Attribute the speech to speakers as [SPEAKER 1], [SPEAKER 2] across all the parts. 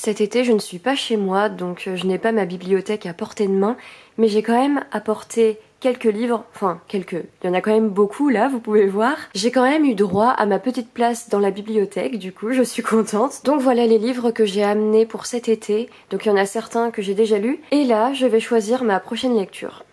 [SPEAKER 1] Cet été, je ne suis pas chez moi, donc je n'ai pas ma bibliothèque à portée de main, mais j'ai quand même apporté quelques livres, enfin quelques, il y en a quand même beaucoup là, vous pouvez voir. J'ai quand même eu droit à ma petite place dans la bibliothèque, du coup je suis contente. Donc voilà les livres que j'ai amenés pour cet été, donc il y en a certains que j'ai déjà lus, et là je vais choisir ma prochaine lecture.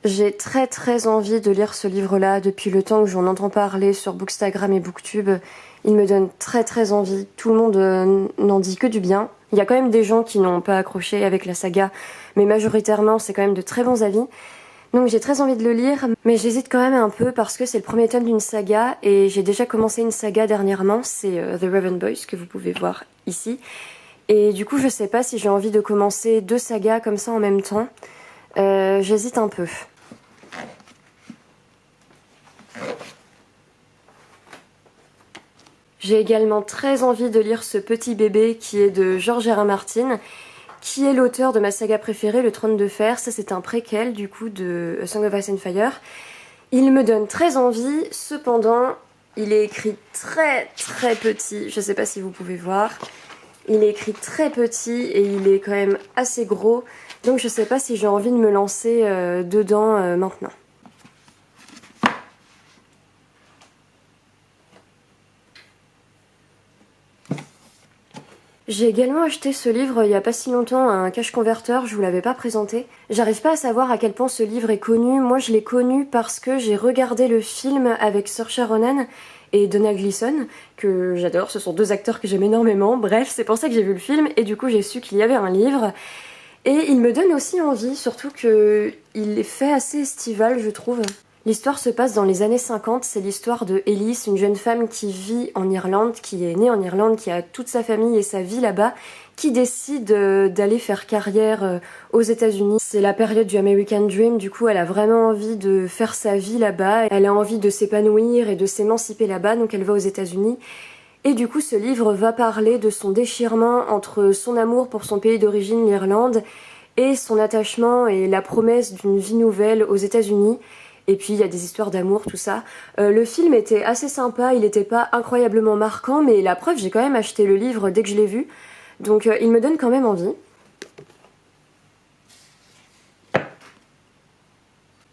[SPEAKER 1] J'ai très envie de lire ce livre-là depuis le temps que j'en entends parler sur Bookstagram et Booktube. Il me donne très envie. Tout le monde n'en dit que du bien. Il y a quand même des gens qui n'ont pas accroché avec la saga, mais majoritairement c'est quand même de très bons avis. Donc j'ai très envie de le lire, mais j'hésite quand même un peu parce que c'est le premier tome d'une saga et j'ai déjà commencé une saga dernièrement, c'est The Raven Boys que vous pouvez voir ici. Et du coup je sais pas si j'ai envie de commencer deux sagas comme ça en même temps. J'hésite un peu. J'ai également très envie de lire Ce petit bébé qui est de George R. R. Martin, qui est l'auteur de ma saga préférée, Le Trône de Fer. Ça c'est un préquel du coup de A Song of Ice and Fire. Il me donne très envie, cependant il est écrit très petit, je sais pas si vous pouvez voir. Il est écrit très petit et il est quand même assez gros, donc je sais pas si j'ai envie de me lancer dedans maintenant. J'ai également acheté ce livre il y a pas si longtemps à un cash converteur, je vous l'avais pas présenté. J'arrive pas à savoir à quel point ce livre est connu. Moi je l'ai connu parce que j'ai regardé le film avec Saoirse Ronan et Donald Gleeson, que j'adore, ce sont deux acteurs que j'aime énormément. Bref, c'est pour ça que j'ai vu le film et du coup j'ai su qu'il y avait un livre. Et il me donne aussi envie, surtout qu'il est fait assez estival je trouve. L'histoire se passe dans les années 50, c'est l'histoire de Ellis, une jeune femme qui vit en Irlande, qui est née en Irlande, qui a toute sa famille et sa vie là-bas, qui décide d'aller faire carrière aux États-Unis. C'est la période du American Dream, du coup elle a vraiment envie de faire sa vie là-bas, elle a envie de s'épanouir et de s'émanciper là-bas, donc elle va aux États-Unis. Et du coup ce livre va parler de son déchirement entre son amour pour son pays d'origine, l'Irlande, et son attachement et la promesse d'une vie nouvelle aux États-Unis. Et puis il y a des histoires d'amour, tout ça. Le film était assez sympa, il n'était pas incroyablement marquant, mais la preuve, j'ai quand même acheté le livre dès que je l'ai vu. Donc il me donne quand même envie.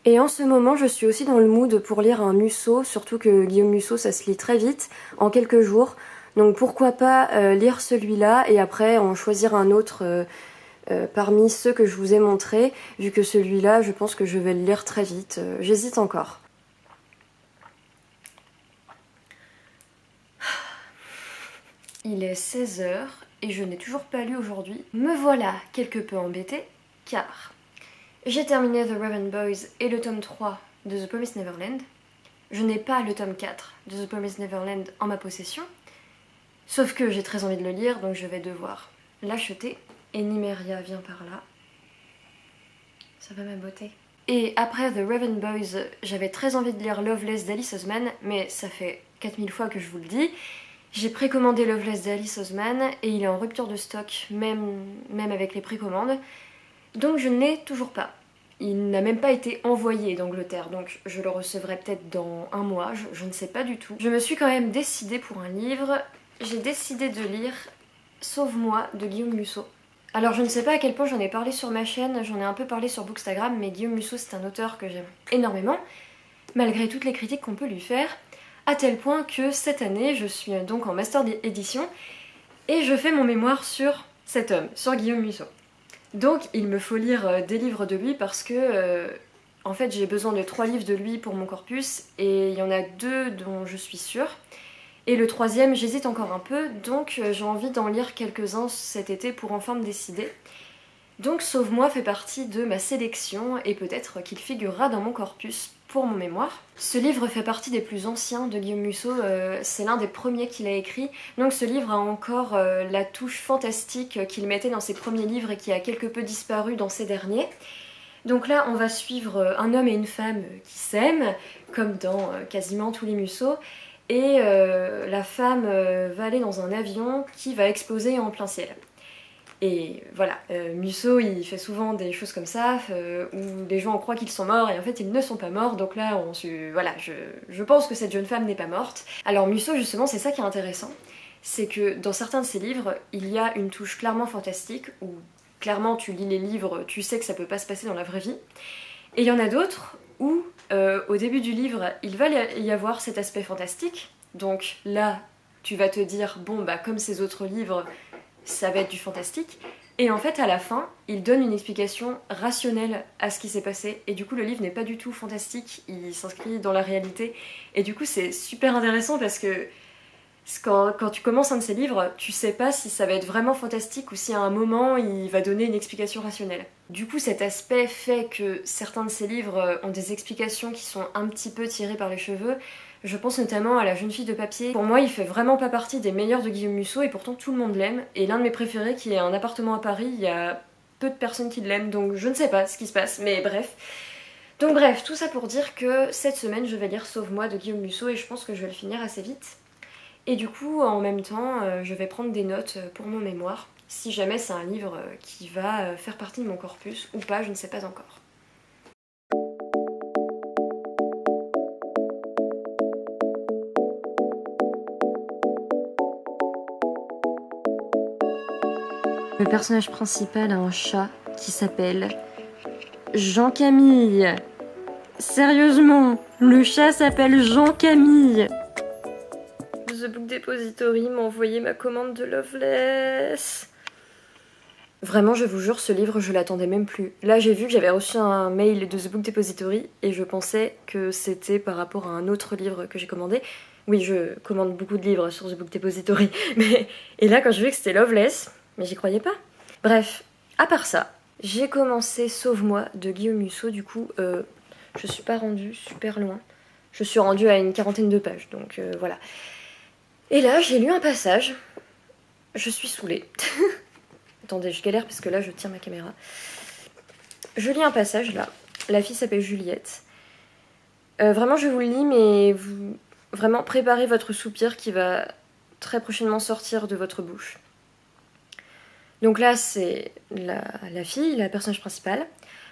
[SPEAKER 1] Et en ce moment, je suis aussi dans le mood pour lire un Musso, surtout que Guillaume Musso, ça se lit très vite, en quelques jours. Donc pourquoi pas lire celui-là et après en choisir un autre parmi ceux que je vous ai montrés, vu que celui-là, je pense que je vais le lire très vite. J'hésite encore. Il est 16 h et je n'ai toujours pas lu aujourd'hui. Me voilà quelque peu embêtée, car j'ai terminé The Raven Boys et le tome 3 de The Promised Neverland. Je n'ai pas le tome 4 de The Promised Neverland en ma possession, sauf que j'ai très envie de le lire, donc je vais devoir l'acheter. Et Nymeria vient par là. Ça va ma beauté. Et après The Raven Boys, j'avais très envie de lire Loveless d'Alice Oseman, mais ça fait 4000 fois que je vous le dis. J'ai précommandé Loveless d'Alice Oseman et il est en rupture de stock, même avec les précommandes. Donc je ne l'ai toujours pas. Il n'a même pas été envoyé d'Angleterre, donc je le recevrai peut-être dans un mois, je ne sais pas du tout. Je me suis quand même décidée pour un livre. J'ai décidé de lire Sauve-moi de Guillaume Musso. Alors je ne sais pas à quel point j'en ai parlé sur ma chaîne, j'en ai un peu parlé sur Bookstagram, mais Guillaume Musso c'est un auteur que j'aime énormément, malgré toutes les critiques qu'on peut lui faire, à tel point que cette année je suis donc en master d'édition et je fais mon mémoire sur cet homme, sur Guillaume Musso. Donc il me faut lire des livres de lui parce que en fait j'ai besoin de 3 livres de lui pour mon corpus et il y en a 2 dont je suis sûre. Et le troisième, j'hésite encore un peu, donc j'ai envie d'en lire quelques-uns cet été pour enfin me décider. Donc Sauve-moi fait partie de ma sélection et peut-être qu'il figurera dans mon corpus pour mon mémoire. Ce livre fait partie des plus anciens de Guillaume Musso, c'est l'un des premiers qu'il a écrit, donc ce livre a encore la touche fantastique qu'il mettait dans ses premiers livres et qui a quelque peu disparu dans ces derniers. Donc là, on va suivre un homme et une femme qui s'aiment, comme dans quasiment tous les Musso, et la femme va aller dans un avion qui va exploser en plein ciel. Et voilà, Musso il fait souvent des choses comme ça, où les gens croient qu'ils sont morts et en fait ils ne sont pas morts, donc là voilà, je pense que cette jeune femme n'est pas morte. Alors Musso justement c'est ça qui est intéressant, c'est que dans certains de ses livres, il y a une touche clairement fantastique, où clairement tu lis les livres, tu sais que ça peut pas se passer dans la vraie vie, et il y en a d'autres où au début du livre il va y avoir cet aspect fantastique, donc là tu vas te dire bon bah comme ces autres livres ça va être du fantastique. Et en fait, à la fin, il donne une explication rationnelle à ce qui s'est passé. Et du coup, le livre n'est pas du tout fantastique, il s'inscrit dans la réalité. Et du coup, c'est super intéressant parce que quand tu commences un de ces livres, tu sais pas si ça va être vraiment fantastique ou si à un moment, il va donner une explication rationnelle. Du coup, cet aspect fait que certains de ces livres ont des explications qui sont un petit peu tirées par les cheveux. Je pense notamment à La jeune fille de papier. Pour moi, il fait vraiment pas partie des meilleurs de Guillaume Musso et pourtant tout le monde l'aime. Et l'un de mes préférés, qui est Un appartement à Paris, il y a peu de personnes qui l'aiment, donc je ne sais pas ce qui se passe, mais bref. Donc bref, tout ça pour dire que cette semaine, je vais lire Sauve-moi de Guillaume Musso et je pense que je vais le finir assez vite. Et du coup, en même temps, je vais prendre des notes pour mon mémoire, si jamais c'est un livre qui va faire partie de mon corpus ou pas, je ne sais pas encore. Le personnage principal a un chat qui s'appelle Jean-Camille. Sérieusement, le chat s'appelle Jean-Camille. The Book Depository m'a envoyé ma commande de Loveless. Vraiment, je vous jure, ce livre, je l'attendais même plus. Là, j'ai vu que j'avais reçu un mail de The Book Depository et je pensais que c'était par rapport à un autre livre que j'ai commandé. Oui, je commande beaucoup de livres sur The Book Depository. Et là, quand j'ai vu que c'était Loveless, mais j'y croyais pas. Bref, à part ça, j'ai commencé Sauve-moi de Guillaume Musso. Du coup, je suis pas rendue super loin. Je suis rendue à une 40aine de pages, donc voilà. Et là, j'ai lu un passage. Je suis saoulée. Attendez, je galère parce que là, je tiens ma caméra. Je lis un passage, là. La fille s'appelle Juliette. Vraiment, je vous le lis, mais vous... Vraiment, préparez votre soupir qui va très prochainement sortir de votre bouche. Donc là, c'est la fille, la personnage principale.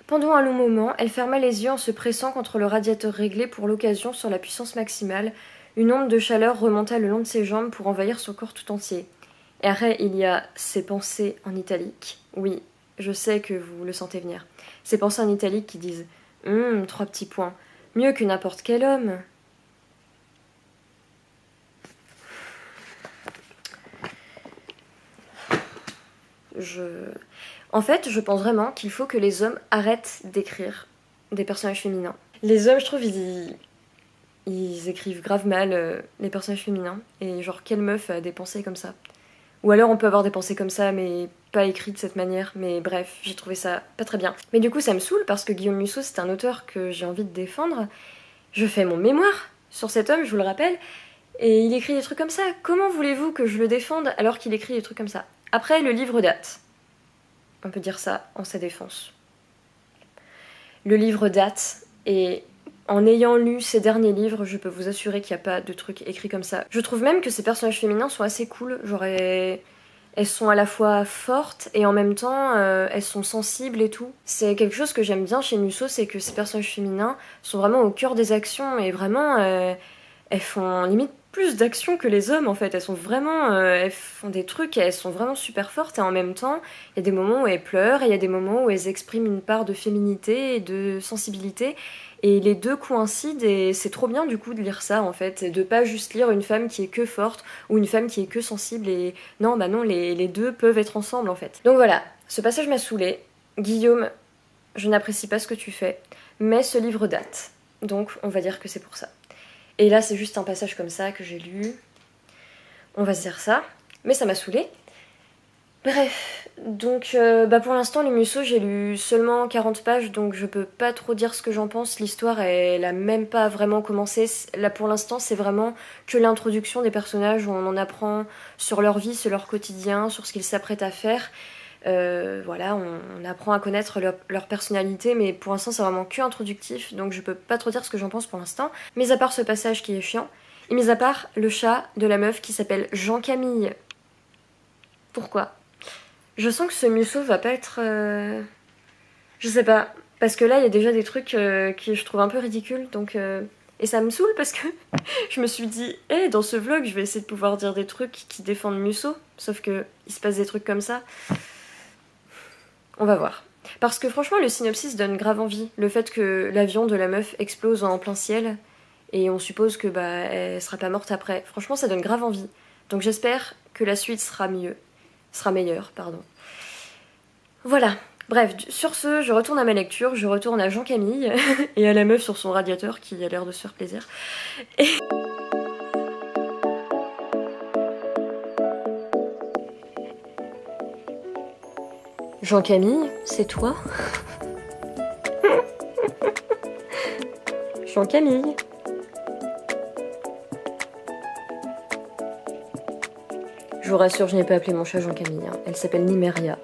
[SPEAKER 1] Pendant un long moment, elle ferma les yeux en se pressant contre le radiateur réglé pour l'occasion sur la puissance maximale. Une onde de chaleur remonta le long de ses jambes pour envahir son corps tout entier. Et après, il y a ses pensées en italique. Oui, je sais que vous le sentez venir. Ces pensées en italique qui disent « 3 petits points. Mieux que n'importe quel homme. » En fait, je pense vraiment qu'il faut que les hommes arrêtent d'écrire des personnages féminins. Les hommes, je trouve, ils écrivent grave mal les personnages féminins. Et genre, quelle meuf a des pensées comme ça? Ou alors on peut avoir des pensées comme ça, mais pas écrites de cette manière. Mais bref, j'ai trouvé ça pas très bien. Mais du coup, ça me saoule parce que Guillaume Musso, c'est un auteur que j'ai envie de défendre. Je fais mon mémoire sur cet homme, je vous le rappelle. Et il écrit des trucs comme ça. Comment voulez-vous que je le défende alors qu'il écrit des trucs comme ça? Après, le livre date. On peut dire ça en sa défense. Le livre date, et en ayant lu ces derniers livres, je peux vous assurer qu'il n'y a pas de trucs écrits comme ça. Je trouve même que ces personnages féminins sont assez cool. Elles sont à la fois fortes et en même temps elles sont sensibles et tout. C'est quelque chose que j'aime bien chez Musso, c'est que ces personnages féminins sont vraiment au cœur des actions et vraiment elles font limite plus d'actions que les hommes en fait. Elles sont vraiment, elles font des trucs et elles sont vraiment super fortes et en même temps il y a des moments où elles pleurent et il y a des moments où elles expriment une part de féminité et de sensibilité. Et les deux coïncident et c'est trop bien du coup de lire ça en fait, et de pas juste lire une femme qui est que forte ou une femme qui est que sensible et non bah non les deux peuvent être ensemble en fait. Donc voilà, ce passage m'a saoulée. Guillaume, je n'apprécie pas ce que tu fais, mais ce livre date, donc on va dire que c'est pour ça. Et là c'est juste un passage comme ça que j'ai lu, on va se dire ça, mais ça m'a saoulée. Bref, donc pour l'instant les Musso j'ai lu seulement 40 pages donc je peux pas trop dire ce que j'en pense, l'histoire elle a même pas vraiment commencé, là pour l'instant c'est vraiment que l'introduction des personnages où on en apprend sur leur vie, sur leur quotidien, sur ce qu'ils s'apprêtent à faire, voilà on apprend à connaître leur personnalité mais pour l'instant c'est vraiment que introductif donc je peux pas trop dire ce que j'en pense pour l'instant, mis à part ce passage qui est chiant, et mis à part le chat de la meuf qui s'appelle Jean-Camille. Pourquoi ? Je sens que ce Musso va pas être... Je sais pas, parce que là il y a déjà des trucs qui je trouve un peu ridicules, donc... Et ça me saoule parce que je me suis dit, hé, dans ce vlog, je vais essayer de pouvoir dire des trucs qui défendent Musso, sauf que il se passe des trucs comme ça. On va voir. Parce que franchement, le synopsis donne grave envie. Le fait que l'avion de la meuf explose en plein ciel, et on suppose que bah elle sera pas morte après. Franchement, ça donne grave envie. Donc j'espère que la suite sera mieux. Sera meilleure, pardon. Voilà. Bref, sur ce, je retourne à ma lecture, je retourne à Jean-Camille et à la meuf sur son radiateur qui a l'air de se faire plaisir. Et... Jean-Camille, c'est toi? Jean-Camille. Je vous rassure, je n'ai pas appelé mon chat Jean-Camille, hein. Elle s'appelle Nimeria.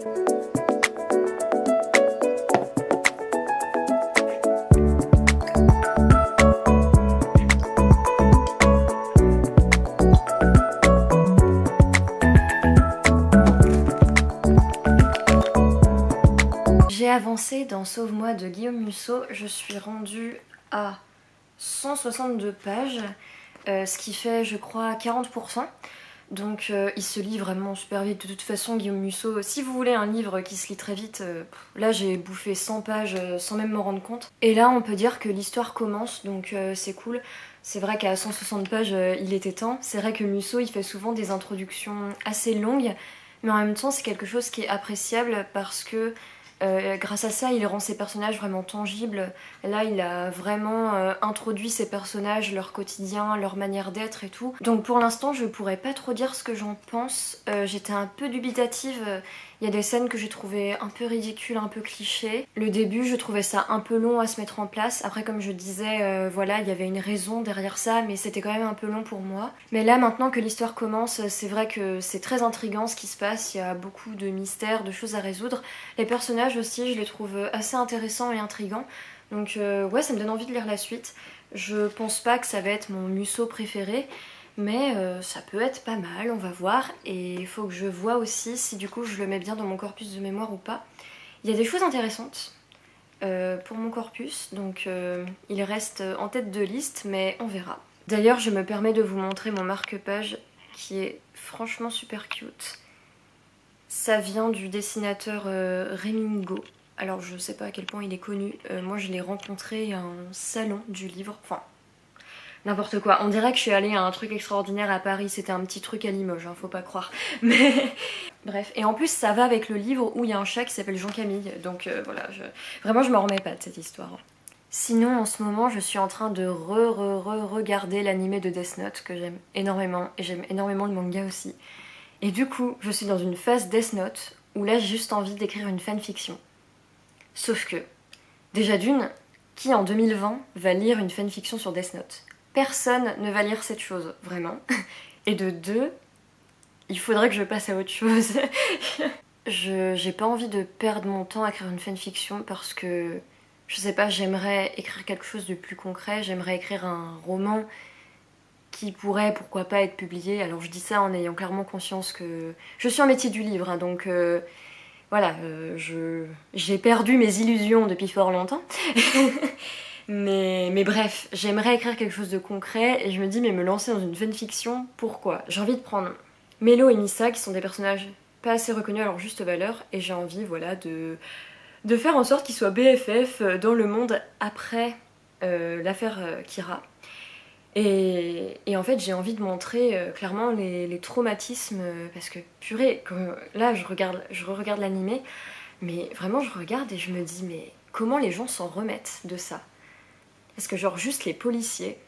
[SPEAKER 1] J'ai avancé dans Sauve-moi de Guillaume Musso, je suis rendue à 162 pages, ce qui fait je crois 40%. Donc il se lit vraiment super vite. De toute façon, Guillaume Musso, si vous voulez un livre qui se lit très vite, là j'ai bouffé 100 pages sans même me rendre compte. Et là on peut dire que l'histoire commence, donc c'est cool. C'est vrai qu'à 160 pages, il était temps. C'est vrai que Musso, il fait souvent des introductions assez longues, mais en même temps c'est quelque chose qui est appréciable parce que grâce à ça, il rend ses personnages vraiment tangibles. Là, il a vraiment introduit ses personnages, leur quotidien, leur manière d'être et tout. Donc pour l'instant, je pourrais pas trop dire ce que j'en pense. J'étais un peu dubitative. Il y a des scènes que j'ai trouvées un peu ridicules, un peu clichés. Le début, je trouvais ça un peu long à se mettre en place. Après, comme je disais, voilà, il y avait une raison derrière ça, mais c'était quand même un peu long pour moi. Mais là, maintenant que l'histoire commence, c'est vrai que c'est très intriguant ce qui se passe. Il y a beaucoup de mystères, de choses à résoudre. Les personnages aussi, je les trouve assez intéressants et intrigants. Donc ouais, ça me donne envie de lire la suite. Je pense pas que ça va être mon Musso préféré, mais ça peut être pas mal, on va voir. Et il faut que je vois aussi si du coup je le mets bien dans mon corpus de mémoire ou pas. Il y a des choses intéressantes pour mon corpus, donc il reste en tête de liste, mais on verra. D'ailleurs, je me permets de vous montrer mon marque-page qui est franchement super cute. Ça vient du dessinateur Rémingo. Alors je sais pas à quel point il est connu. Moi je l'ai rencontré à un salon du livre. Enfin, n'importe quoi. On dirait que je suis allée à un truc extraordinaire à Paris. C'était un petit truc à Limoges, hein, faut pas croire. Mais bref. Et en plus ça va avec le livre où il y a un chat qui s'appelle Jean-Camille. Donc voilà, vraiment je me remets pas de cette histoire. Sinon en ce moment je suis en train de regarder l'animé de Death Note que j'aime énormément. Et j'aime énormément le manga aussi. Et du coup, je suis dans une phase Death Note où là j'ai juste envie d'écrire une fanfiction. Sauf que, déjà d'une, qui en 2020 va lire une fanfiction sur Death Note? Personne ne va lire cette chose, vraiment. Et de deux, il faudrait que je passe à autre chose. J'ai pas envie de perdre mon temps à écrire une fanfiction parce que, je sais pas, j'aimerais écrire quelque chose de plus concret, j'aimerais écrire un roman qui pourrait pourquoi pas être publié. Alors je dis ça en ayant clairement conscience que je suis un métier du livre, hein, donc voilà, j'ai perdu mes illusions depuis fort longtemps. mais bref, j'aimerais écrire quelque chose de concret et je me dis mais me lancer dans une fanfiction, pourquoi? J'ai envie de prendre Mélo et Missa qui sont des personnages pas assez reconnus à leur juste valeur et j'ai envie voilà de faire en sorte qu'ils soient BFF dans le monde après l'affaire Kira. Et en fait j'ai envie de montrer clairement les traumatismes parce que purée, là je re-regarde l'animé, mais vraiment je regarde et je me dis mais comment les gens s'en remettent de ça? Parce que genre juste les policiers,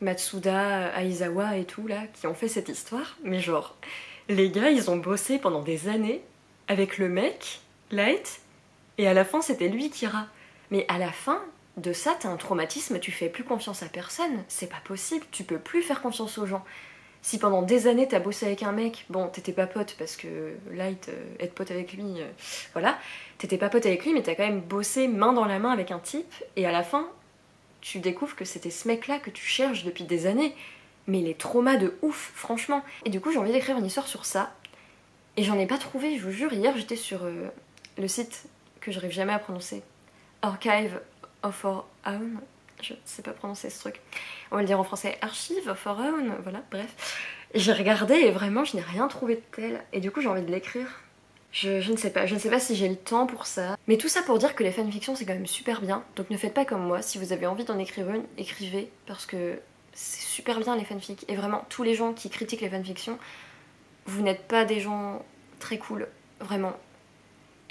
[SPEAKER 1] Matsuda, Aizawa et tout là, qui ont fait cette histoire, mais genre les gars ils ont bossé pendant des années avec le mec, Light, et à la fin c'était lui qui ira. Mais à la fin de ça, t'as un traumatisme, tu fais plus confiance à personne, c'est pas possible, tu peux plus faire confiance aux gens. Si pendant des années t'as bossé avec un mec, bon t'étais pas pote parce que Light, être pote avec lui, voilà, t'étais pas pote avec lui mais t'as quand même bossé main dans la main avec un type et à la fin tu découvres que c'était ce mec là que tu cherches depuis des années. Mais les traumas de ouf, franchement. Et du coup j'ai envie d'écrire une histoire sur ça. Et j'en ai pas trouvé, je vous jure. Hier j'étais sur le site que j'arrive jamais à prononcer, Archive of Our Own, je sais pas prononcer ce truc, on va le dire en français, Archive of Our Own, voilà, bref. J'ai regardé et vraiment je n'ai rien trouvé de tel, et du coup j'ai envie de l'écrire. Je ne sais pas, je ne sais pas si j'ai le temps pour ça. Mais tout ça pour dire que les fanfictions c'est quand même super bien, donc ne faites pas comme moi, si vous avez envie d'en écrire une, écrivez, parce que c'est super bien les fanfics. Et vraiment, tous les gens qui critiquent les fanfictions, vous n'êtes pas des gens très cool, vraiment.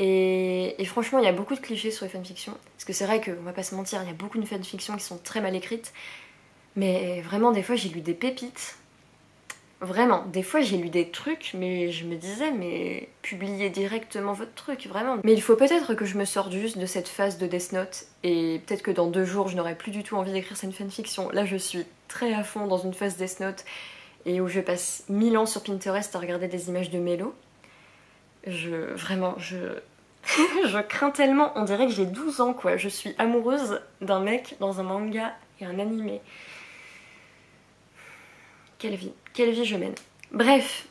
[SPEAKER 1] Et franchement, il y a beaucoup de clichés sur les fanfictions, parce que c'est vrai qu'on va pas se mentir, il y a beaucoup de fanfictions qui sont très mal écrites, mais vraiment des fois j'ai lu des pépites. Vraiment, des fois j'ai lu des trucs, mais je me disais, mais publiez directement votre truc, vraiment. Mais il faut peut-être que je me sorte juste de cette phase de Death Note, et peut-être que dans 2 jours je n'aurai plus du tout envie d'écrire cette fanfiction. Là je suis très à fond dans une phase Death Note, et où je passe 1000 ans sur Pinterest à regarder des images de mélo. Vraiment, je crains tellement, on dirait que j'ai 12 ans quoi. Je suis amoureuse d'un mec dans un manga et un animé. Quelle vie je mène. Bref,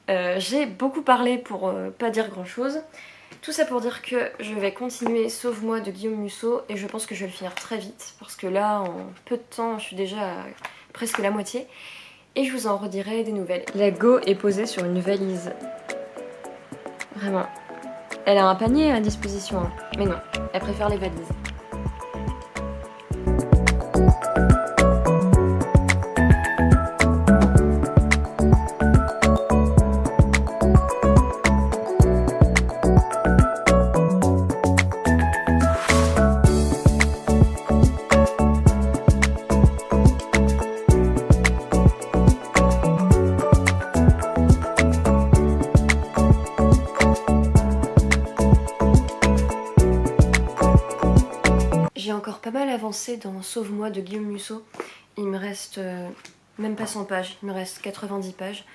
[SPEAKER 1] j'ai beaucoup parlé pour pas dire grand chose. Tout ça pour dire que je vais continuer Sauve-moi de Guillaume Musso et je pense que je vais le finir très vite parce que là, en peu de temps, je suis déjà à presque la moitié et je vous en redirai des nouvelles. La Go est posée sur une valise. Vraiment. Elle a un panier à disposition, hein. Mais non, elle préfère les valises. J'ai encore pas mal avancé dans Sauve-moi de Guillaume Musso. Il me reste même pas 100 pages, il me reste 90 pages.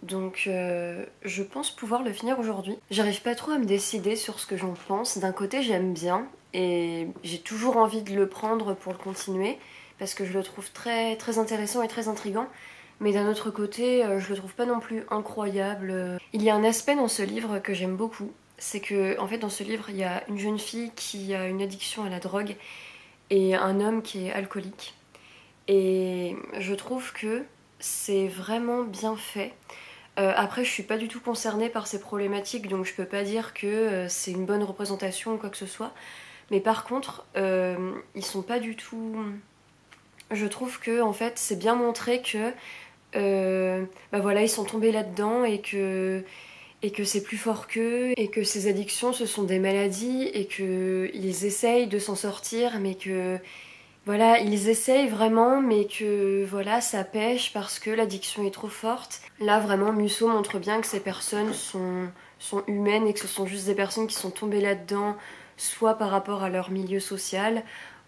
[SPEAKER 1] Donc je pense pouvoir le finir aujourd'hui. J'arrive pas trop à me décider sur ce que j'en pense. D'un côté j'aime bien et j'ai toujours envie de le prendre pour le continuer parce que je le trouve très, très intéressant et très intriguant. Mais d'un autre côté, je le trouve pas non plus incroyable. Il y a un aspect dans ce livre que j'aime beaucoup. C'est que, en fait, dans ce livre, il y a une jeune fille qui a une addiction à la drogue et un homme qui est alcoolique. Et je trouve que c'est vraiment bien fait. Après, je suis pas du tout concernée par ces problématiques, donc je peux pas dire que c'est une bonne représentation ou quoi que ce soit. Mais par contre, ils sont pas du tout. Je trouve que en fait, c'est bien montré que, bah voilà, ils sont tombés là-dedans et que c'est plus fort qu'eux et que ces addictions, ce sont des maladies et que ils essayent de s'en sortir, mais que voilà, ils essayent vraiment, mais que voilà, ça pêche parce que l'addiction est trop forte. Là, vraiment, Musso montre bien que ces personnes sont humaines et que ce sont juste des personnes qui sont tombées là-dedans, soit par rapport à leur milieu social,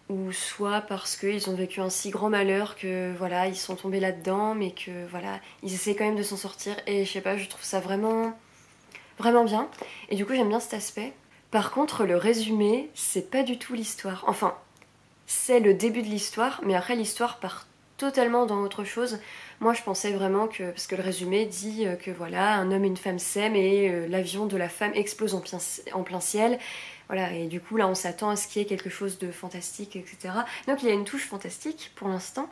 [SPEAKER 1] ou soit parce qu'ils ont vécu un si grand malheur que voilà, ils sont tombés là-dedans, mais que voilà, ils essaient quand même de s'en sortir. Et je sais pas, je trouve ça vraiment, vraiment bien. Et du coup, j'aime bien cet aspect. Par contre, le résumé, c'est pas du tout l'histoire. Enfin, c'est le début de l'histoire, mais après l'histoire part totalement dans autre chose. Moi je pensais vraiment que, parce que le résumé dit que voilà, un homme et une femme s'aiment et l'avion de la femme explose en plein ciel. Voilà, et du coup là on s'attend à ce qu'il y ait quelque chose de fantastique, etc. Donc il y a une touche fantastique pour l'instant,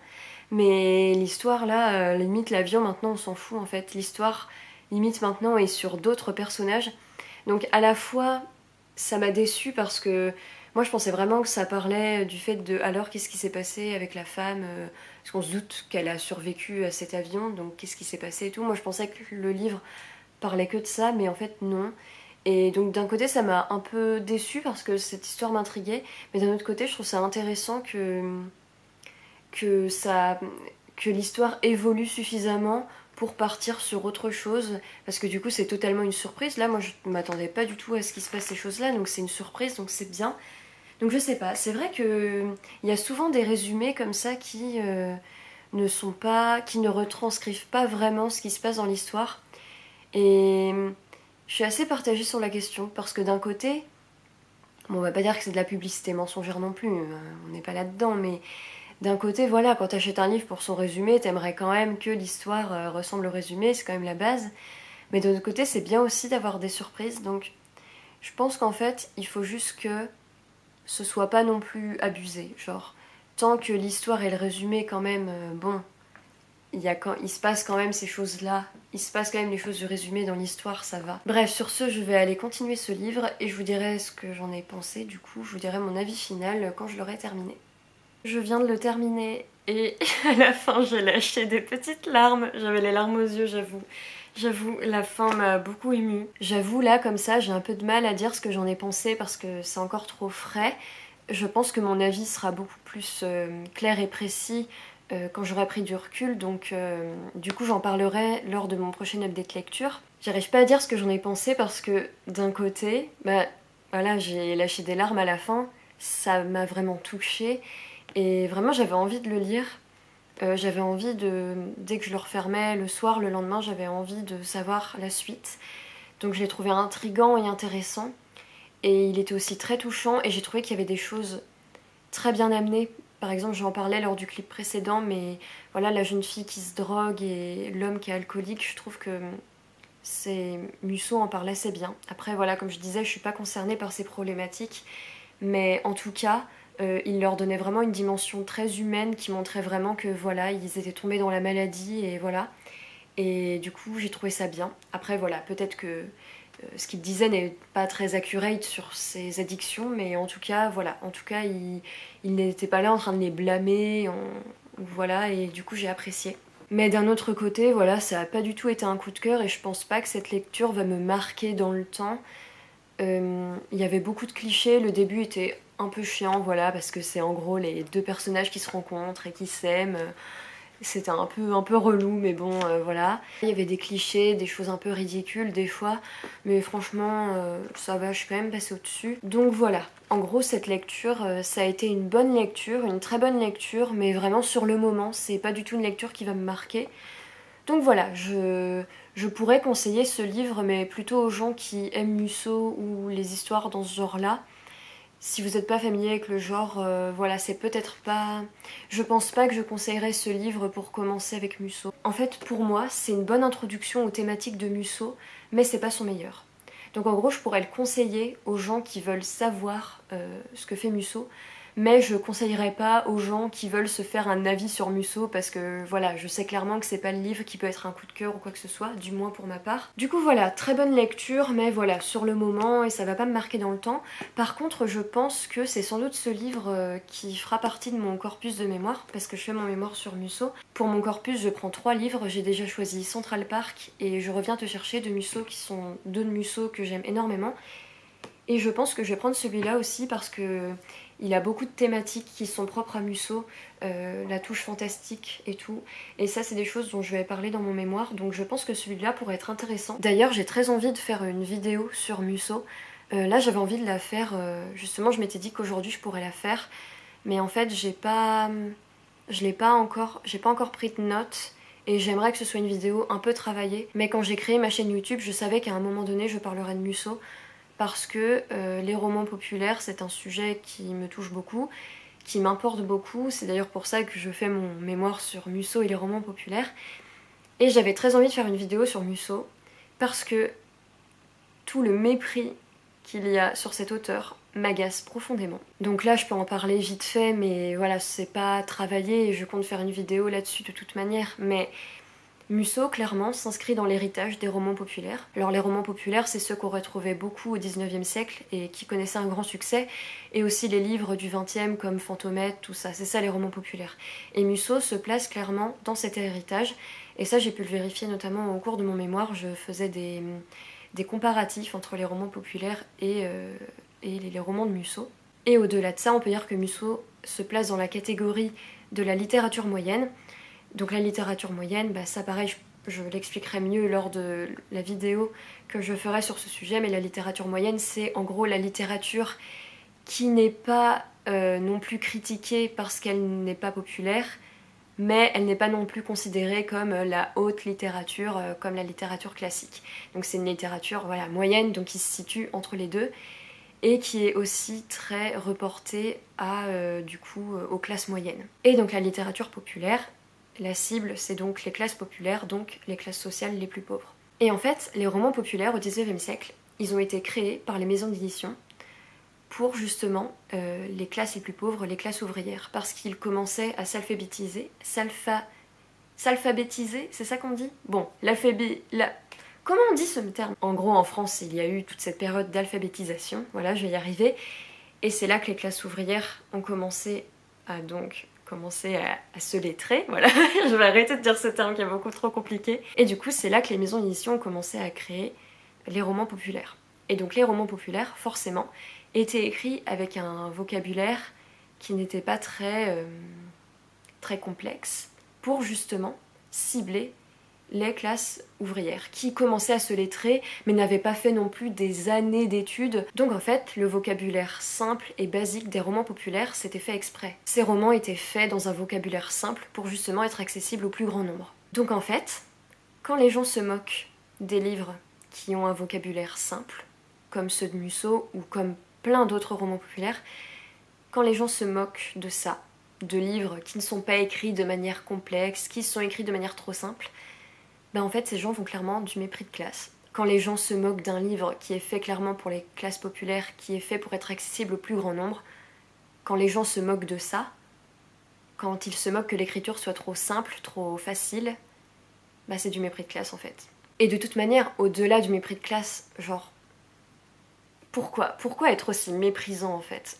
[SPEAKER 1] mais l'histoire là, limite l'avion maintenant on s'en fout en fait. L'histoire limite maintenant est sur d'autres personnages. Donc à la fois ça m'a déçue parce que moi, je pensais vraiment que ça parlait du fait de alors qu'est-ce qui s'est passé avec la femme, parce qu'on se doute qu'elle a survécu à cet avion, donc qu'est-ce qui s'est passé et tout. Moi, je pensais que le livre parlait que de ça, mais en fait, non. Et donc, d'un côté, ça m'a un peu déçue parce que cette histoire m'intriguait, mais d'un autre côté, je trouve ça intéressant que, ça, que l'histoire évolue suffisamment pour partir sur autre chose, parce que du coup, c'est totalement une surprise. Là, moi, je m'attendais pas du tout à ce qui se passe ces choses-là, donc c'est une surprise, donc c'est bien. Donc je sais pas, c'est vrai que il y a souvent des résumés comme ça qui ne sont pas, qui ne retranscrivent pas vraiment ce qui se passe dans l'histoire. Et je suis assez partagée sur la question parce que d'un côté, bon, on va pas dire que c'est de la publicité mensongère non plus, on n'est pas là-dedans, mais d'un côté, voilà, quand t'achètes un livre pour son résumé, t'aimerais quand même que l'histoire ressemble au résumé, c'est quand même la base. Mais de l'autre côté, c'est bien aussi d'avoir des surprises. Donc je pense qu'en fait, il faut juste que ce soit pas non plus abusé. Genre, tant que l'histoire et le résumé quand même, bon, il se passe quand même ces choses-là. Il se passe quand même les choses du résumé dans l'histoire, ça va. Bref, sur ce, je vais aller continuer ce livre et je vous dirai ce que j'en ai pensé. Du coup, je vous dirai mon avis final quand je l'aurai terminé. Je viens de le terminer et à la fin, j'ai lâché des petites larmes. J'avais les larmes aux yeux, j'avoue. J'avoue, la fin m'a beaucoup émue. J'avoue, là, comme ça, j'ai un peu de mal à dire ce que j'en ai pensé parce que c'est encore trop frais. Je pense que mon avis sera beaucoup plus clair et précis quand j'aurai pris du recul, donc du coup j'en parlerai lors de mon prochain update lecture. J'arrive pas à dire ce que j'en ai pensé parce que d'un côté, bah voilà, j'ai lâché des larmes à la fin, ça m'a vraiment touchée et vraiment j'avais envie de le lire. J'avais envie de, dès que je le refermais le soir, le lendemain, j'avais envie de savoir la suite. Donc je l'ai trouvé intriguant et intéressant. Et il était aussi très touchant et j'ai trouvé qu'il y avait des choses très bien amenées. Par exemple, j'en parlais lors du clip précédent, mais voilà, la jeune fille qui se drogue et l'homme qui est alcoolique, je trouve que Musso en parle assez bien. Après, voilà, comme je disais, je suis pas concernée par ces problématiques, mais en tout cas, il leur donnait vraiment une dimension très humaine qui montrait vraiment que voilà, ils étaient tombés dans la maladie et voilà. Et du coup, j'ai trouvé ça bien. Après, voilà, peut-être que ce qu'il disait n'est pas très accurate sur ses addictions, mais en tout cas, voilà. En tout cas, il n'était pas là en train de les blâmer, voilà, et du coup, j'ai apprécié. Mais d'un autre côté, voilà, ça a pas du tout été un coup de cœur et je pense pas que cette lecture va me marquer dans le temps. Il y avait beaucoup de clichés, le début était un peu chiant, voilà, parce que c'est en gros les deux personnages qui se rencontrent et qui s'aiment. C'était un peu relou, mais bon, voilà. Il y avait des clichés, des choses un peu ridicules des fois, mais franchement, ça va, je suis quand même passée au-dessus. Donc voilà, en gros, cette lecture, ça a été une bonne lecture, une très bonne lecture, mais vraiment sur le moment, c'est pas du tout une lecture qui va me marquer. Donc voilà, je pourrais conseiller ce livre, mais plutôt aux gens qui aiment Musso ou les histoires dans ce genre-là. Si vous n'êtes pas familier avec le genre, voilà, c'est peut-être pas... Je pense pas que je conseillerais ce livre pour commencer avec Musso. En fait, pour moi, c'est une bonne introduction aux thématiques de Musso, mais c'est pas son meilleur. Donc en gros, je pourrais le conseiller aux gens qui veulent savoir ce que fait Musso, mais je conseillerais pas aux gens qui veulent se faire un avis sur Musso parce que voilà, je sais clairement que c'est pas le livre qui peut être un coup de cœur ou quoi que ce soit, du moins pour ma part. Du coup voilà, très bonne lecture, mais voilà, sur le moment et ça va pas me marquer dans le temps. Par contre, je pense que c'est sans doute ce livre qui fera partie de mon corpus de mémoire parce que je fais mon mémoire sur Musso. Pour mon corpus, je prends 3 livres, j'ai déjà choisi Central Park et Je reviens te chercher de Musso qui sont 2 de Musso que j'aime énormément. Et je pense que je vais prendre celui-là aussi parce que il a beaucoup de thématiques qui sont propres à Musso, la touche fantastique et tout. Et ça, c'est des choses dont je vais parler dans mon mémoire, donc je pense que celui-là pourrait être intéressant. D'ailleurs, j'ai très envie de faire une vidéo sur Musso. Là, j'avais envie de la faire, justement, je m'étais dit qu'aujourd'hui je pourrais la faire, mais en fait, j'ai pas encore pris de notes. Et j'aimerais que ce soit une vidéo un peu travaillée. Mais quand j'ai créé ma chaîne YouTube, je savais qu'à un moment donné, je parlerais de Musso parce que les romans populaires, c'est un sujet qui me touche beaucoup, qui m'importe beaucoup. C'est d'ailleurs pour ça que je fais mon mémoire sur Musso et les romans populaires. Et j'avais très envie de faire une vidéo sur Musso, parce que tout le mépris qu'il y a sur cet auteur m'agace profondément. Donc là, je peux en parler vite fait, mais voilà, c'est pas travaillé et je compte faire une vidéo là-dessus de toute manière. Mais Musso, clairement, s'inscrit dans l'héritage des romans populaires. Alors les romans populaires, c'est ceux qu'on retrouvait beaucoup au 19e siècle et qui connaissaient un grand succès, et aussi les livres du 20e comme Fantomette, tout ça, c'est ça les romans populaires. Et Musso se place clairement dans cet héritage, et ça j'ai pu le vérifier notamment au cours de mon mémoire, je faisais des comparatifs entre les romans populaires et les romans de Musso. Et au-delà de ça, on peut dire que Musso se place dans la catégorie de la littérature moyenne. Donc la littérature moyenne, bah ça pareil, je l'expliquerai mieux lors de la vidéo que je ferai sur ce sujet, mais la littérature moyenne, c'est en gros la littérature qui n'est pas non plus critiquée parce qu'elle n'est pas populaire, mais elle n'est pas non plus considérée comme la haute littérature, comme la littérature classique. Donc c'est une littérature voilà, moyenne, donc qui se situe entre les deux, et qui est aussi très reportée du coup, aux classes moyennes. Et donc la littérature populaire, la cible, c'est donc les classes populaires, donc les classes sociales les plus pauvres. Et en fait, les romans populaires au XIXe siècle, ils ont été créés par les maisons d'édition pour justement les classes les plus pauvres, les classes ouvrières, parce qu'ils commençaient à s'alphabétiser, s'alphabétiser, c'est ça qu'on dit? Bon, comment on dit ce terme? En gros, en France, il y a eu toute cette période d'alphabétisation, voilà, je vais y arriver, et c'est là que les classes ouvrières ont commencé à se lettrer, voilà, je vais arrêter de dire ce terme qui est beaucoup trop compliqué, et du coup, c'est là que les maisons d'édition ont commencé à créer les romans populaires. Et donc les romans populaires, forcément, étaient écrits avec un vocabulaire qui n'était pas très complexe, pour justement cibler les classes ouvrières qui commençaient à se lettrer mais n'avaient pas fait non plus des années d'études. Donc en fait, le vocabulaire simple et basique des romans populaires s'était fait exprès. Ces romans étaient faits dans un vocabulaire simple pour justement être accessibles au plus grand nombre. Donc en fait, quand les gens se moquent des livres qui ont un vocabulaire simple, comme ceux de Musso ou comme plein d'autres romans populaires, quand les gens se moquent de ça, de livres qui ne sont pas écrits de manière complexe, qui sont écrits de manière trop simple, ben en fait ces gens font clairement du mépris de classe. Quand les gens se moquent d'un livre qui est fait clairement pour les classes populaires, qui est fait pour être accessible au plus grand nombre, quand les gens se moquent de ça, quand ils se moquent que l'écriture soit trop simple, trop facile, bah c'est du mépris de classe en fait. Et de toute manière, au-delà du mépris de classe, genre, pourquoi être aussi méprisant en fait?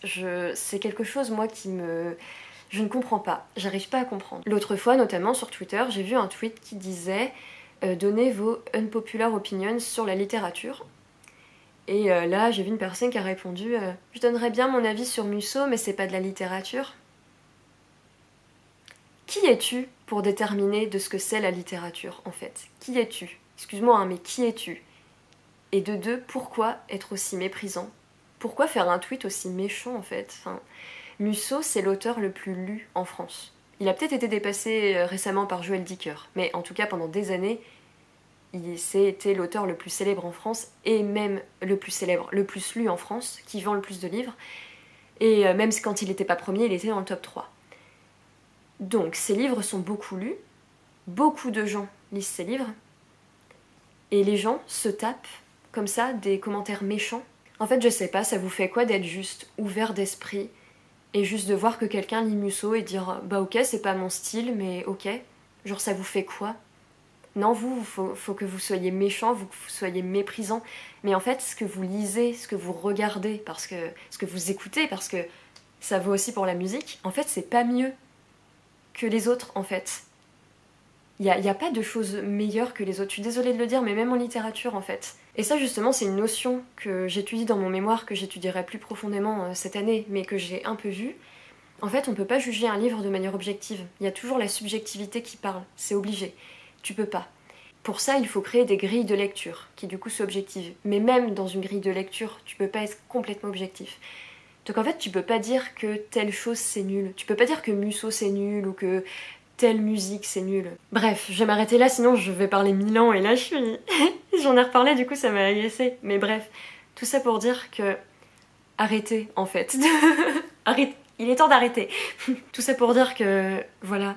[SPEAKER 1] C'est quelque chose moi je ne comprends pas, j'arrive pas à comprendre. L'autre fois, notamment sur Twitter, j'ai vu un tweet qui disait donnez vos unpopular opinions sur la littérature. Et là, j'ai vu une personne qui a répondu je donnerais bien mon avis sur Musso, mais c'est pas de la littérature. Qui es-tu pour déterminer de ce que c'est la littérature en fait? Qui es-tu? Excuse-moi, hein, mais qui es-tu? Et de deux, pourquoi être aussi méprisant? Pourquoi faire un tweet aussi méchant en fait? Enfin, Musso, c'est l'auteur le plus lu en France. Il a peut-être été dépassé récemment par Joël Dicker, mais en tout cas pendant des années, c'était l'auteur le plus célèbre en France, et même le plus célèbre, le plus lu en France, qui vend le plus de livres, et même quand il n'était pas premier, il était dans le top 3. Donc ses livres sont beaucoup lus, beaucoup de gens lisent ses livres, et les gens se tapent comme ça des commentaires méchants. En fait, je sais pas, ça vous fait quoi d'être juste ouvert d'esprit et juste de voir que quelqu'un lit Musso et dire bah ok, c'est pas mon style, mais ok. Genre ça vous fait quoi? Non, faut que vous soyez méchant, vous soyez méprisant. Mais en fait, ce que vous lisez, ce que vous regardez, ce que vous écoutez, parce que ça vaut aussi pour la musique, en fait, c'est pas mieux que les autres, en fait. Il y a pas de choses meilleures que les autres. Je suis désolée de le dire, mais même en littérature, en fait. Et ça, justement, c'est une notion que j'étudie dans mon mémoire, que j'étudierai plus profondément cette année, mais que j'ai un peu vue. En fait, on peut pas juger un livre de manière objective. Il y a toujours la subjectivité qui parle. C'est obligé. Tu peux pas. Pour ça, il faut créer des grilles de lecture, qui du coup sont objectives. Mais même dans une grille de lecture, tu peux pas être complètement objectif. Donc en fait, tu peux pas dire que telle chose c'est nul. Tu peux pas dire que Musso c'est nul, ou que telle musique c'est nul. Bref, je vais m'arrêter là, sinon je vais parler 1000 ans, et là je suis... J'en ai reparlé, du coup ça m'a agacée. Mais bref, tout ça pour dire que... Arrêtez, en fait. Arrête. Il est temps d'arrêter. Tout ça pour dire que, voilà,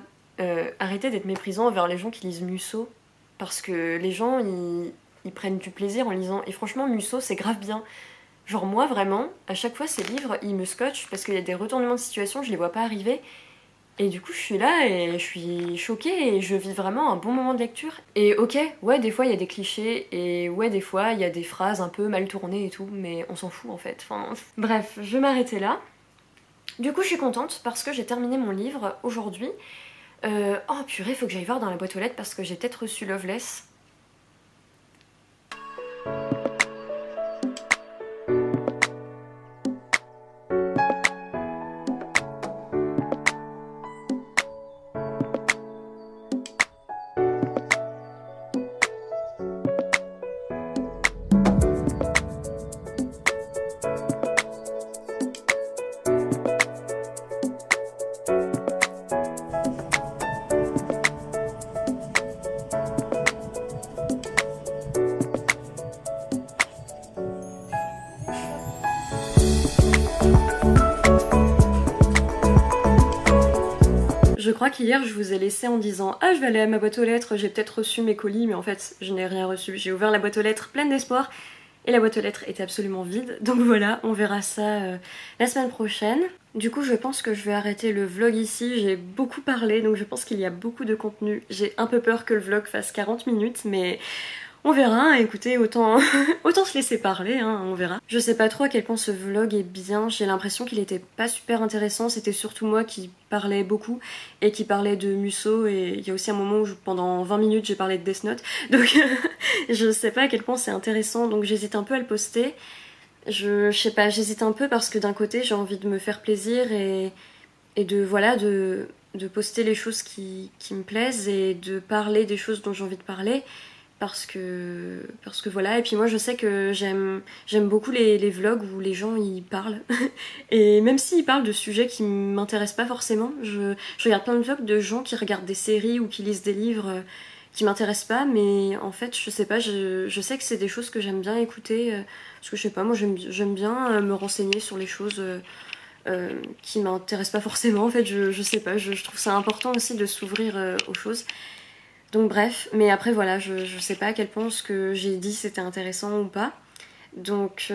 [SPEAKER 1] arrêtez d'être méprisant envers les gens qui lisent Musso, parce que les gens, ils prennent du plaisir en lisant. Et franchement, Musso, c'est grave bien. Genre moi, vraiment, à chaque fois, ces livres, ils me scotchent, parce qu'il y a des retournements de situation, je les vois pas arriver. Et du coup, je suis là et je suis choquée et je vis vraiment un bon moment de lecture. Et ok, ouais, des fois il y a des clichés et ouais, des fois il y a des phrases un peu mal tournées et tout, mais on s'en fout en fait. Enfin, bref, je vais m'arrêter là. Du coup, je suis contente parce que j'ai terminé mon livre aujourd'hui. Oh purée, faut que j'aille voir dans la boîte aux lettres parce que j'ai peut-être reçu Loveless. crois qu'hier je vous ai laissé en disant ah je vais aller à ma boîte aux lettres, j'ai peut-être reçu mes colis, mais en fait je n'ai rien reçu. J'ai ouvert la boîte aux lettres pleine d'espoir et la boîte aux lettres était absolument vide. Donc voilà, on verra ça la semaine prochaine. Du coup je pense que je vais arrêter le vlog ici, j'ai beaucoup parlé donc je pense qu'il y a beaucoup de contenu. J'ai un peu peur que le vlog fasse 40 minutes mais on verra, hein. Écoutez, autant, autant se laisser parler, hein, on verra. Je sais pas trop à quel point ce vlog est bien, j'ai l'impression qu'il était pas super intéressant, c'était surtout moi qui parlais beaucoup et qui parlais de Musso, et il y a aussi un moment où pendant 20 minutes j'ai parlé de Death Note, donc je sais pas à quel point c'est intéressant, donc j'hésite un peu à le poster. Je sais pas, j'hésite un peu parce que d'un côté j'ai envie de me faire plaisir et de voilà de poster les choses qui me plaisent et de parler des choses dont j'ai envie de parler. Parce que voilà, et puis moi je sais que j'aime beaucoup les vlogs où les gens y parlent et même s'ils parlent de sujets qui m'intéressent pas forcément, je regarde plein de vlogs de gens qui regardent des séries ou qui lisent des livres qui m'intéressent pas, mais en fait je sais pas, je sais que c'est des choses que j'aime bien écouter parce que je sais pas, moi j'aime bien me renseigner sur les choses qui m'intéressent pas forcément, en fait je sais pas, je trouve ça important aussi de s'ouvrir aux choses. Donc bref, mais après voilà, je sais pas à quel point ce que j'ai dit c'était intéressant ou pas. Donc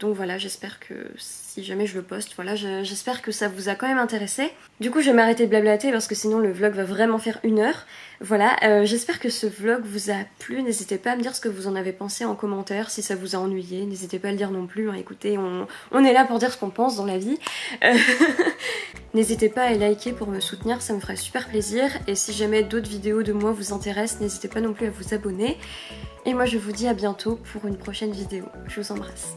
[SPEAKER 1] voilà, j'espère que si jamais je le poste, voilà, j'espère que ça vous a quand même intéressé. Du coup je vais m'arrêter de blablater parce que sinon le vlog va vraiment faire 1 heure. Voilà, j'espère que ce vlog vous a plu, n'hésitez pas à me dire ce que vous en avez pensé en commentaire, si ça vous a ennuyé, n'hésitez pas à le dire non plus, hein. Écoutez, on est là pour dire ce qu'on pense dans la vie. N'hésitez pas à liker pour me soutenir, ça me ferait super plaisir, et si jamais d'autres vidéos de moi vous intéressent, n'hésitez pas non plus à vous abonner. Et moi je vous dis à bientôt pour une prochaine vidéo. Je vous embrasse.